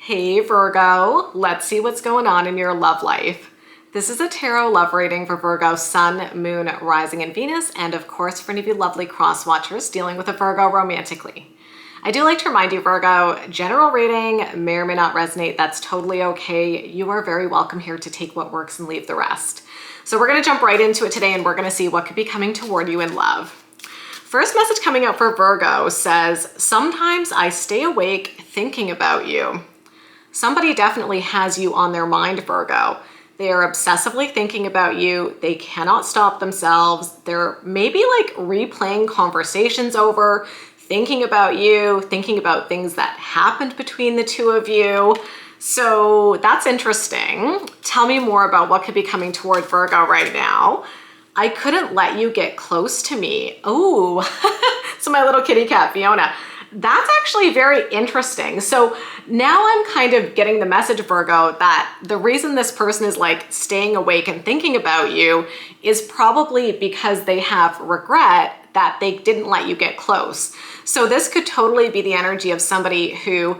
Hey Virgo, let's see what's going on in your love life. This is a tarot love reading for Virgo Sun, Moon, Rising, and Venus, and of course for any of you lovely cross watchers dealing with a Virgo romantically. I do like to remind you, Virgo, general reading may or may not resonate. That's totally okay. You are very welcome here to take what works and leave the rest. So we're going to jump right into it today, and we're going to see what could be coming toward you in love. First message coming out for Virgo says, sometimes I stay awake thinking about you. Somebody definitely has you on their mind, Virgo. They are obsessively thinking about you. They cannot stop themselves. They're maybe like replaying conversations over, thinking about you, thinking about things that happened between the two of you. So that's interesting. Tell me more about what could be coming toward Virgo right now. I couldn't let you get close to me. Oh, so my little kitty cat, Fiona. That's actually very interesting. So now I'm kind of getting the message, Virgo, that the reason this person is like staying awake and thinking about you is probably because they have regret that they didn't let you get close. So this could totally be the energy of somebody who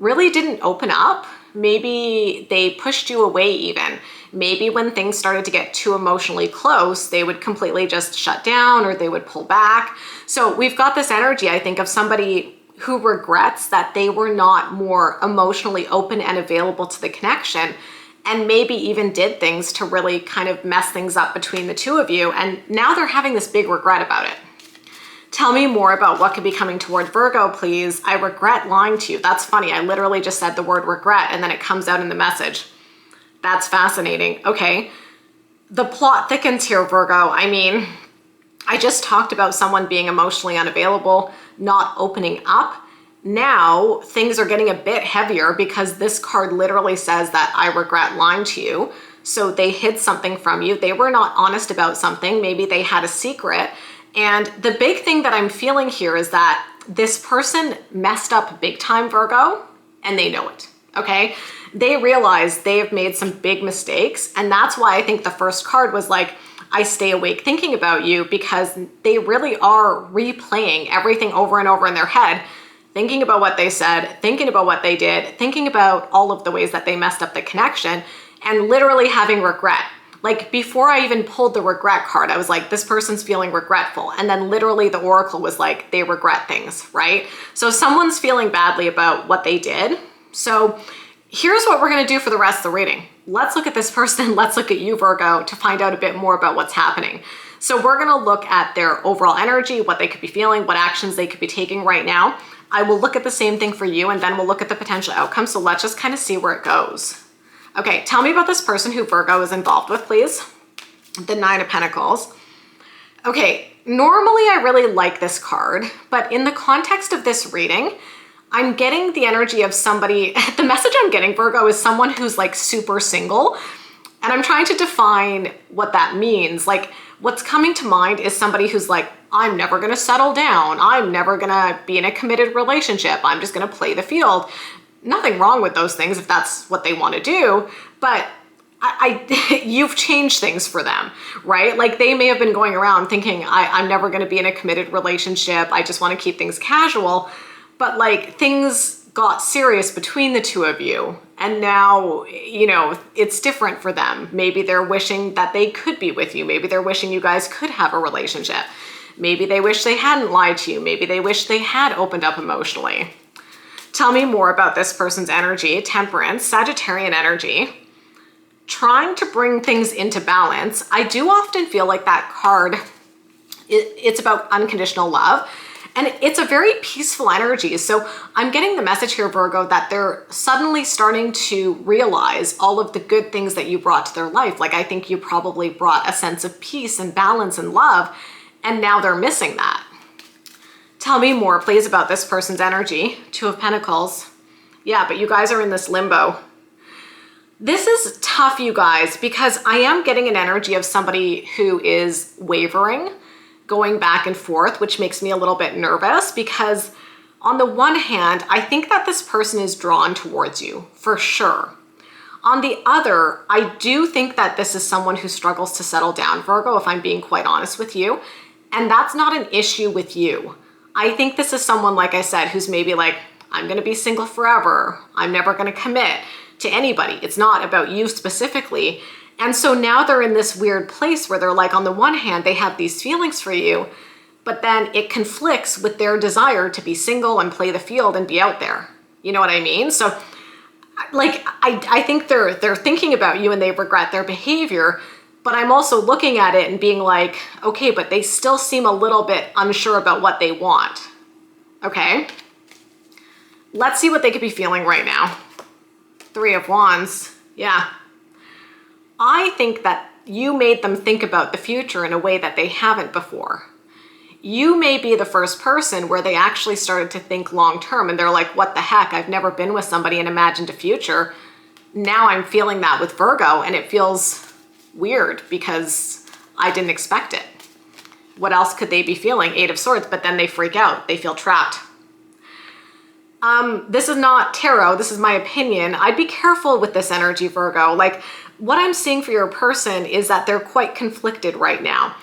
really didn't open up. Maybe they pushed you away even. Maybe when things started to get too emotionally close, they would completely just shut down or they would pull back. So we've got this energy, I think, of somebody who regrets that they were not more emotionally open and available to the connection, and maybe even did things to really kind of mess things up between the two of you. And now they're having this big regret about it. Tell me more about what could be coming toward Virgo, please. I regret lying to you. That's funny. I literally just said the word regret and then it comes out in the message. That's fascinating. Okay. The plot thickens here, Virgo. I mean, I just talked about someone being emotionally unavailable, not opening up. Now things are getting a bit heavier because this card literally says that I regret lying to you. So they hid something from you. They were not honest about something. Maybe they had a secret. And the big thing that I'm feeling here is that this person messed up big time, Virgo, and they know it, okay? They realize they have made some big mistakes, and that's why I think the first card was like, I stay awake thinking about you, because they really are replaying everything over and over in their head, thinking about what they said, thinking about what they did, thinking about all of the ways that they messed up the connection, and literally having regret. Like before I even pulled the regret card, I was like, this person's feeling regretful. And then literally the oracle was like, they regret things, right? So someone's feeling badly about what they did. So here's what we're going to do for the rest of the reading. Let's look at this person. Let's look at you, Virgo, to find out a bit more about what's happening. So we're going to look at their overall energy, what they could be feeling, what actions they could be taking right now. I will look at the same thing for you, and then we'll look at the potential outcome. So let's just kind of see where it goes. Okay, tell me about this person who Virgo is involved with, please. The Nine of Pentacles. Okay, normally I really like this card, but in the context of this reading, I'm getting the energy of somebody, the message I'm getting, Virgo, is someone who's like super single, and I'm trying to define what that means. Like, what's coming to mind is somebody who's like, I'm never gonna settle down. I'm never gonna be in a committed relationship. I'm just gonna play the field. Nothing wrong with those things if that's what they want to do, but you've changed things for them, right? Like they may have been going around thinking, I'm never going to be in a committed relationship. I just want to keep things casual. But like things got serious between the two of you. And now, you know, it's different for them. Maybe they're wishing that they could be with you. Maybe they're wishing you guys could have a relationship. Maybe they wish they hadn't lied to you. Maybe they wish they had opened up emotionally. Tell me more about this person's energy. Temperance, Sagittarian energy, trying to bring things into balance. I do often feel like that card, it's about unconditional love, and it's a very peaceful energy. So I'm getting the message here, Virgo, that they're suddenly starting to realize all of the good things that you brought to their life. Like I think you probably brought a sense of peace and balance and love, and now they're missing that. Tell me more, please, about this person's energy. Two of Pentacles. Yeah, but you guys are in this limbo. This is tough, you guys, because I am getting an energy of somebody who is wavering, going back and forth, which makes me a little bit nervous because on the one hand, I think that this person is drawn towards you, for sure. On the other, I do think that this is someone who struggles to settle down, Virgo, if I'm being quite honest with you. And that's not an issue with you. I think this is someone, like I said, who's maybe like, I'm going to be single forever. I'm never going to commit to anybody. It's not about you specifically. And so now they're in this weird place where they're like, on the one hand, they have these feelings for you, but then it conflicts with their desire to be single and play the field and be out there. You know what I mean? So like, I think they're thinking about you and they regret their behavior, but I'm also looking at it and being like, okay, but they still seem a little bit unsure about what they want. Okay? Let's see what they could be feeling right now. Three of Wands. Yeah. I think that you made them think about the future in a way that they haven't before. You may be the first person where they actually started to think long term and they're like, what the heck? I've never been with somebody and imagined a future. Now I'm feeling that with Virgo and it feels weird because I didn't expect it. What else could they be feeling? Eight of Swords, but then they freak out. They feel trapped. This is not tarot. This is my opinion. I'd be careful with this energy, Virgo. Like, what I'm seeing for your person is that they're quite conflicted right now.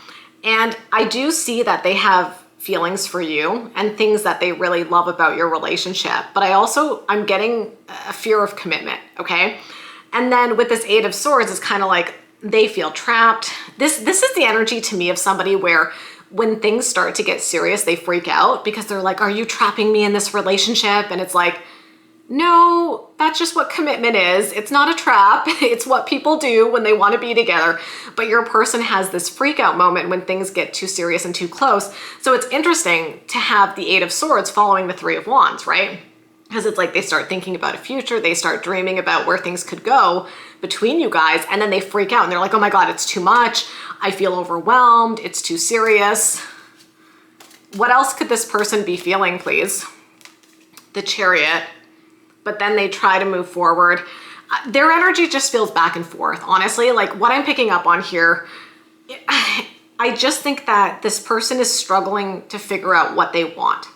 And I do see that they have feelings for you and things that they really love about your relationship. But I'm getting a fear of commitment, okay? And then with this Eight of Swords, it's kind of like they feel trapped. This is the energy to me of somebody where when things start to get serious, they freak out because they're like, are you trapping me in this relationship? And it's like, no, that's just what commitment is. It's not a trap. It's what people do when they want to be together. But your person has this freak out moment when things get too serious and too close. So it's interesting to have the Eight of Swords following the Three of Wands, right? Because it's like they start thinking about a future. They start dreaming about where things could go between you guys. And then they freak out and they're like, oh my God, it's too much. I feel overwhelmed. It's too serious. What else could this person be feeling, please? The Chariot. But then they try to move forward. Their energy just feels back and forth, honestly. Like what I'm picking up on here, I just think that this person is struggling to figure out what they want.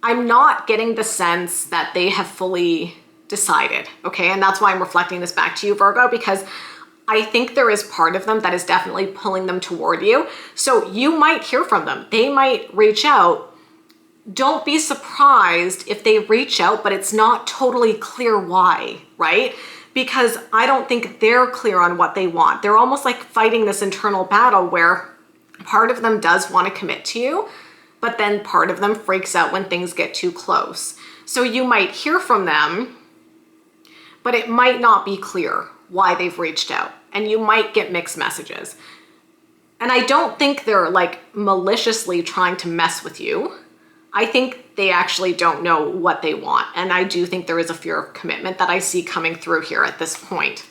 I'm not getting the sense that they have fully decided, okay? And that's why I'm reflecting this back to you, Virgo, because I think there is part of them that is definitely pulling them toward you. So you might hear from them. They might reach out. Don't be surprised if they reach out, but it's not totally clear why, right? Because I don't think they're clear on what they want. They're almost like fighting this internal battle where part of them does want to commit to you, but then part of them freaks out when things get too close. So you might hear from them, but it might not be clear why they've reached out. And you might get mixed messages. And I don't think they're like maliciously trying to mess with you. I think they actually don't know what they want. And I do think there is a fear of commitment that I see coming through here at this point.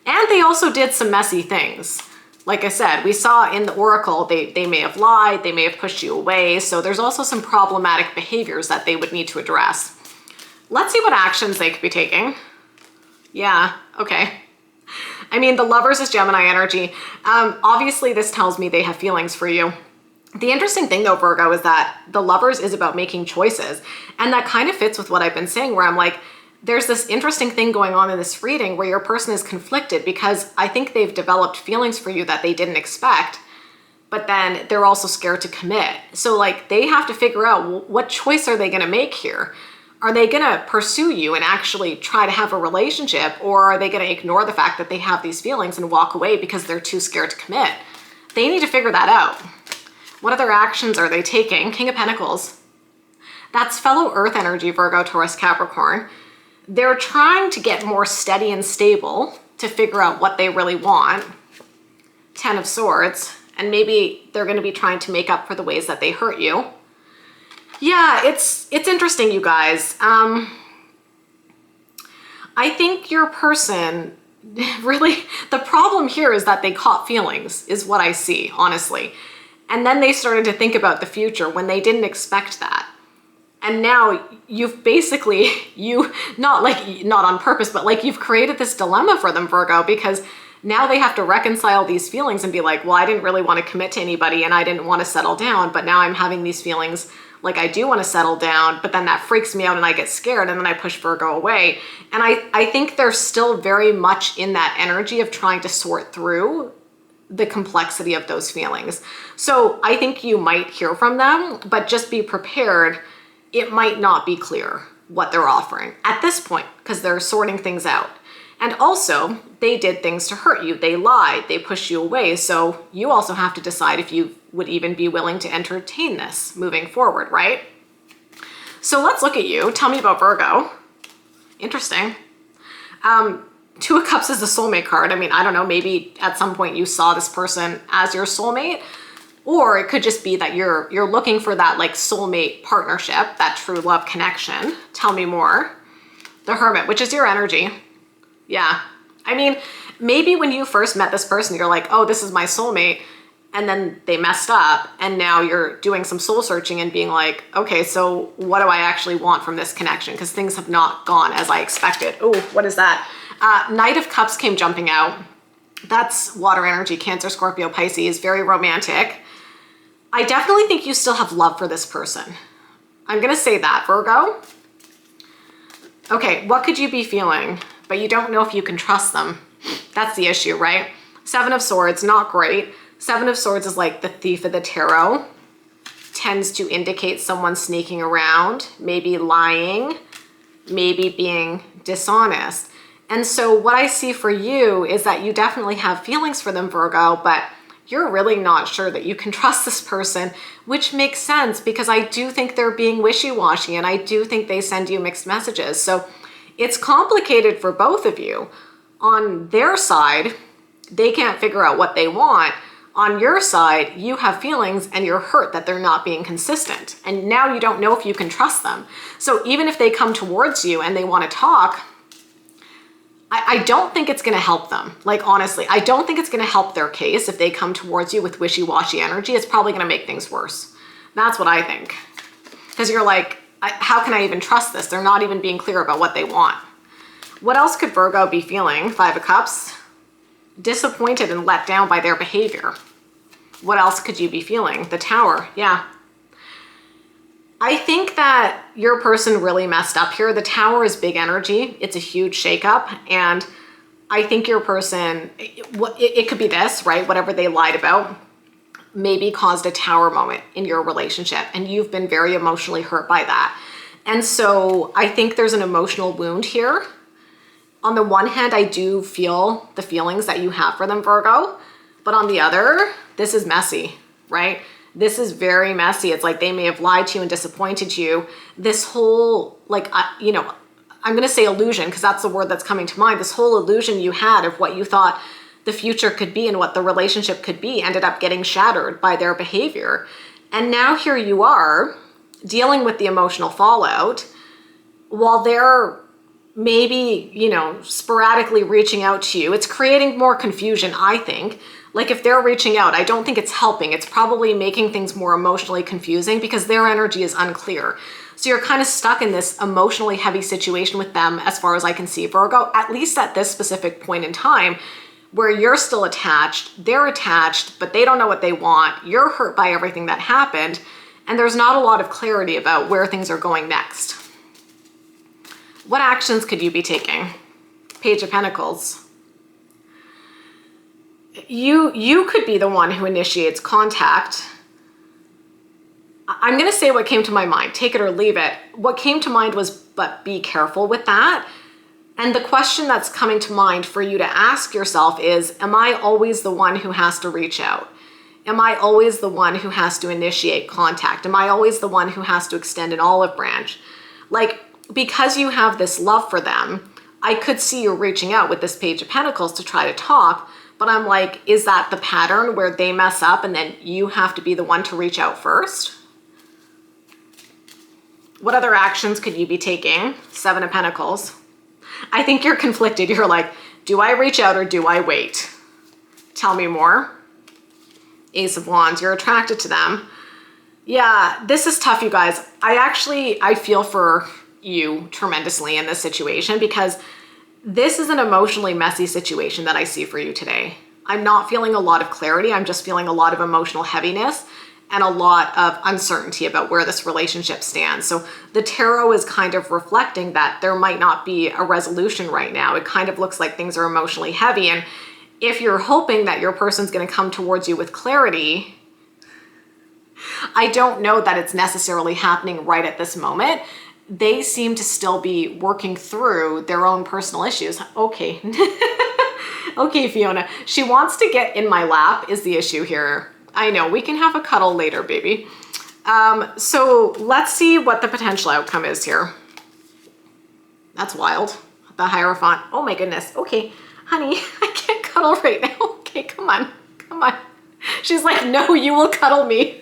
And they also did some messy things. Like I said, we saw in the Oracle, they may have lied, they may have pushed you away. So there's also some problematic behaviors that they would need to address. Let's see what actions they could be taking. Yeah, okay. I mean, the Lovers is Gemini energy. Obviously, this tells me they have feelings for you. The interesting thing though, Virgo, is that the Lovers is about making choices. And that kind of fits with what I've been saying, where I'm like, there's this interesting thing going on in this reading where your person is conflicted because I think they've developed feelings for you that they didn't expect, but then they're also scared to commit. So like they have to figure out what choice are they going to make here? Are they going to pursue you and actually try to have a relationship, or are they going to ignore the fact that they have these feelings and walk away because they're too scared to commit? They need to figure that out. What other actions are they taking? King of Pentacles. That's fellow Earth energy, Virgo, Taurus, Capricorn. They're trying to get more steady and stable to figure out what they really want. Ten of Swords. And maybe they're going to be trying to make up for the ways that they hurt you. Yeah, it's interesting, you guys. I think your person really, the problem here is that they caught feelings, is what I see, honestly. And then they started to think about the future when they didn't expect that. And now you've basically, not on purpose, but like you've created this dilemma for them, Virgo, because now they have to reconcile these feelings and be like, well, I didn't really want to commit to anybody and I didn't want to settle down, but now I'm having these feelings like I do want to settle down, but then that freaks me out and I get scared and then I push Virgo away. And I think they're still very much in that energy of trying to sort through the complexity of those feelings. So I think you might hear from them, but just be prepared. It might not be clear. what they're offering at this point because they're sorting things out. And also, they did things to hurt you. They lied, they pushed you away. So you also have to decide if you would even be willing to entertain this moving forward, right? So let's look at you. Tell me about Virgo. Interesting. Two of Cups is the soulmate card. I mean, I don't know, maybe at some point you saw this person as your soulmate, or it could just be that you're looking for that like soulmate partnership, that true love connection. Tell me more. The Hermit, which is your energy. Yeah. I mean, maybe when you first met this person, you're like, oh, this is my soulmate. And then they messed up. And now you're doing some soul searching and being like, okay, so what do I actually want from this connection? Because things have not gone as I expected. Oh, what is that? Knight of Cups came jumping out. That's water energy, Cancer, Scorpio, Pisces, very romantic. I definitely think you still have love for this person. I'm going to say that, Virgo. Okay, what could you be feeling? But you don't know if you can trust them. That's the issue, right? Seven of Swords, not great. Seven of Swords is like the thief of the tarot. Tends to indicate someone sneaking around, maybe lying, maybe being dishonest. And so what I see for you is that you definitely have feelings for them, Virgo, but you're really not sure that you can trust this person, which makes sense because I do think they're being wishy-washy and I do think they send you mixed messages. So it's complicated for both of you. On their side, they can't figure out what they want. On your side, you have feelings and you're hurt that they're not being consistent. And now you don't know if you can trust them. So even if they come towards you and they want to talk, I don't think it's going to help them. Like, honestly, I don't think it's going to help their case if they come towards you with wishy-washy energy. It's probably going to make things worse. That's what I think. Because you're like, how can I even trust this? They're not even being clear about what they want. What else could Virgo be feeling? Five of Cups. Disappointed and let down by their behavior. What else could you be feeling? The Tower. Yeah. I think that your person really messed up here. The Tower is big energy. It's a huge shakeup. And I think your person, it could be this, right? Whatever they lied about maybe caused a Tower moment in your relationship. And you've been very emotionally hurt by that. And so I think there's an emotional wound here. On the one hand, I do feel the feelings that you have for them, Virgo. But on the other, this is messy, right? This is very messy. It's like they may have lied to you and disappointed you. This whole, like, I'm going to say illusion because that's the word that's coming to mind. This whole illusion you had of what you thought the future could be and what the relationship could be ended up getting shattered by their behavior. And now here you are dealing with the emotional fallout while they're maybe, sporadically reaching out to you. It's creating more confusion, I think. Like if they're reaching out, I don't think it's helping. It's probably making things more emotionally confusing because their energy is unclear. So you're kind of stuck in this emotionally heavy situation with them as far as I can see, Virgo, at least at this specific point in time where you're still attached, they're attached, but they don't know what they want. You're hurt by everything that happened. And there's not a lot of clarity about where things are going next. What actions could you be taking? Page of Pentacles. You could be the one who initiates contact. I'm going to say what came to my mind. Take it or leave it. What came to mind was, but be careful with that. And the question that's coming to mind for you to ask yourself is, am I always the one who has to reach out? Am I always the one who has to initiate contact? Am I always the one who has to extend an olive branch? Like, because you have this love for them, I could see you reaching out with this Page of Pentacles to try to talk, but I'm like, is that the pattern where they mess up and then you have to be the one to reach out first? What other actions could you be taking? Seven of Pentacles. I think you're conflicted. You're like, do I reach out or do I wait? Tell me more. Ace of Wands, you're attracted to them. Yeah, this is tough, you guys. I feel for you tremendously in this situation because this is an emotionally messy situation that I see for you today. I'm not feeling a lot of clarity. I'm just feeling a lot of emotional heaviness and a lot of uncertainty about where this relationship stands. So the tarot is kind of reflecting that there might not be a resolution right now. It kind of looks like things are emotionally heavy. And if you're hoping that your person's going to come towards you with clarity, I don't know that it's necessarily happening right at this moment. they seem to still be working through their own personal issues. Okay. Okay, Fiona. She wants to get in my lap is the issue here. I know, we can have a cuddle later, baby. So let's see what the potential outcome is here. That's wild. The Hierophant. Oh my goodness. Okay, honey, I can't cuddle right now. Okay, come on. Come on. She's like, no, you will cuddle me.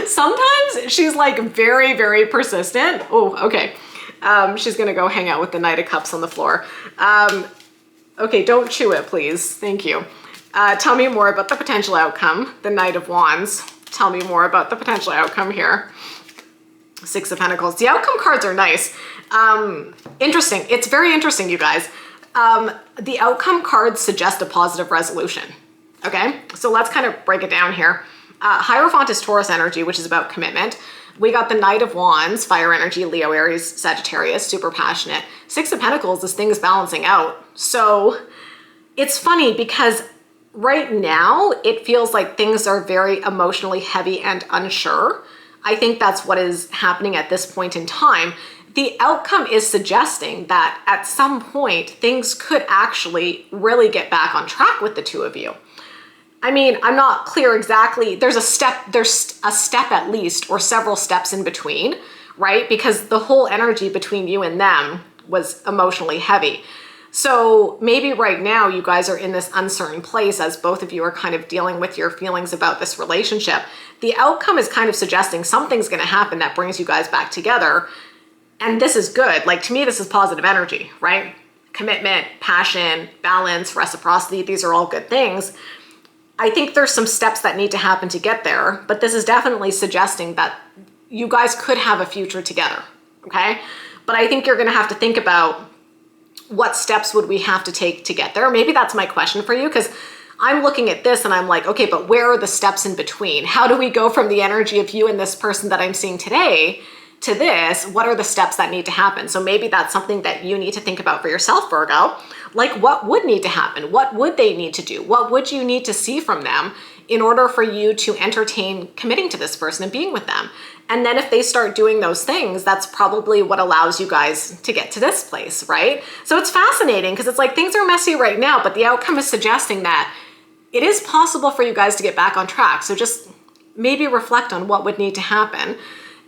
Sometimes she's like very, very persistent. Oh, okay. She's gonna go hang out with the Knight of Cups on the floor. Okay, don't chew it, please. Thank you. Tell me more about the potential outcome. The Knight of Wands. Tell me more about the potential outcome here. Six of Pentacles. The outcome cards are nice. Interesting. It's very interesting, you guys. The outcome cards suggest a positive resolution. Okay, so let's kind of break it down here. Hierophant is Taurus energy, which is about commitment. We got the Knight of Wands, fire energy, Leo, Aries, Sagittarius, super passionate. Six of Pentacles is things balancing out. So it's funny because right now it feels like things are very emotionally heavy and unsure. I think that's what is happening at this point in time. The outcome is suggesting that at some point things could actually really get back on track with the two of you. I mean, I'm not clear exactly. There's a step at least, or several steps in between, right? Because the whole energy between you and them was emotionally heavy. So maybe right now you guys are in this uncertain place as both of you are kind of dealing with your feelings about this relationship. The outcome is kind of suggesting something's going to happen that brings you guys back together. And this is good. Like, to me, this is positive energy, right? Commitment, passion, balance, reciprocity. These are all good things. I think there's some steps that need to happen to get there, but this is definitely suggesting that you guys could have a future together, okay? But I think you're gonna have to think about what steps would we have to take to get there. Maybe that's my question for you, because I'm looking at this and I'm like, okay, but where are the steps in between? How do we go from the energy of you and this person that I'm seeing today to this? What are the steps that need to happen? So maybe that's something that you need to think about for yourself, Virgo. Like, what would need to happen? What would they need to do? What would you need to see from them in order for you to entertain committing to this person and being with them? And then if they start doing those things, that's probably what allows you guys to get to this place, right? So it's fascinating because it's like things are messy right now, but the outcome is suggesting that it is possible for you guys to get back on track. So just maybe reflect on what would need to happen.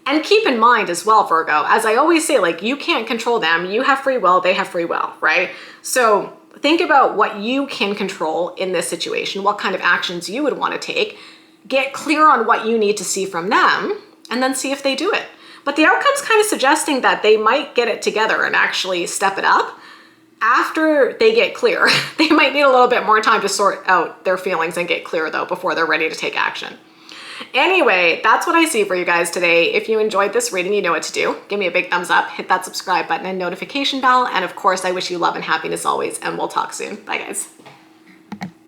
And keep in mind as well, Virgo, as I always say, like, you can't control them. You have free will, they have free will, right? So think about what you can control in this situation, what kind of actions you would want to take, get clear on what you need to see from them, and then see if they do it. But the outcome's kind of suggesting that they might get it together and actually step it up after they get clear. They might need a little bit more time to sort out their feelings and get clear, though, before they're ready to take action. Anyway, that's what I see for you guys today. If you enjoyed this reading, you know what to do. Give me a big thumbs up, hit that subscribe button and notification bell. And of course, I wish you love and happiness always, and we'll talk soon. Bye, guys.